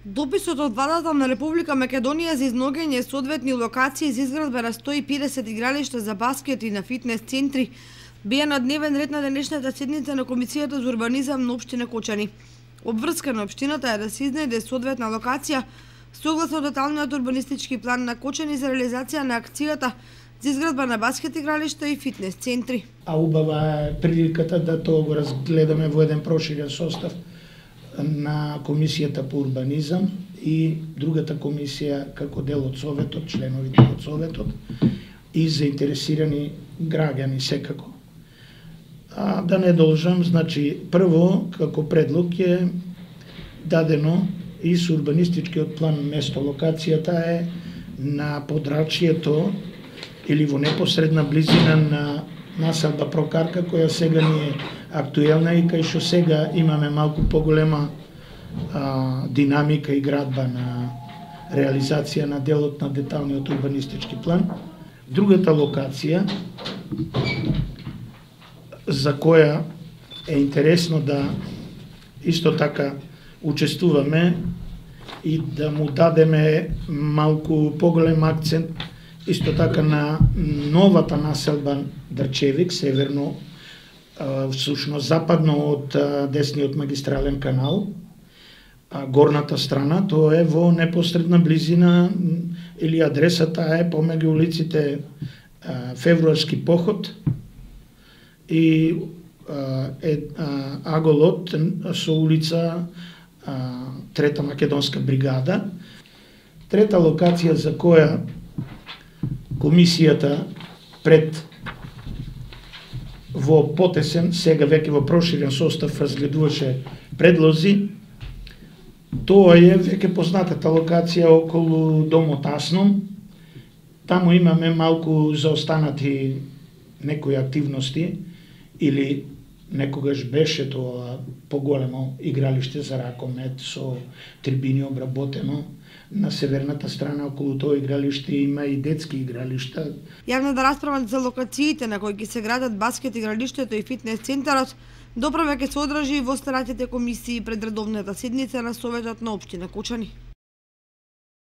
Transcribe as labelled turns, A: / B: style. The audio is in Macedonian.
A: Дописот од владата на Република Македонија за изногење соодветни локации за изградба на 150 игралишта за баскет и на фитнес центри беа на дневен ред на денешната седница на Комисијата за урбанизам на општина Кочани. Обврска на општината е да се изнајде соодветна локација согласно деталниот урбанистички план на Кочани за реализација на акцијата за изградба на баскет игралишта и фитнес центри.
B: А убава е приликата да тоа го разгледаме во еден проширен состав на Комисијата по урбанизам и другата комисија како дел од Советот, членовите од Советот и заинтересирани граѓани секако. Да не должам, значи, прво, како предлог е дадено и со урбанистичкиот план место. Локацијата е на подрачјето или во непосредна близина на населба Прокарка, која сега ни е актуелна и кај што сега имаме малку поголема динамика и градба на реализација на делот на деталниот урбанистички план. Другата локација за која е интересно да исто така учествуваме и да му дадеме малку поголем акцент исто така на новата населба Дрчевик, северно, всушност западно од десниот магистрален канал, горната страна, тоа е во непосредна близина или адресата е помеѓу улиците Февруарски поход и Аголот со улица Трета македонска бригада. Трета локација за која комисијата пред во потесен, сега веќе во проширен состав разгледуваше предлози, тоа е веќе познатата локација околу домот Асном. Таму имаме малку заостанати некои активности или некогаш беше тоа поголемо игралиште за ракомет со трибини обработено. На северната страна околу тоа игралиште има и детски игралишта.
A: Јавната расправа за локациите на кои ќе се градат баскет игралиштето и фитнес центарот доправа ќе се одржи во останатите комисии пред редовната седница на Советот на општина Кочани.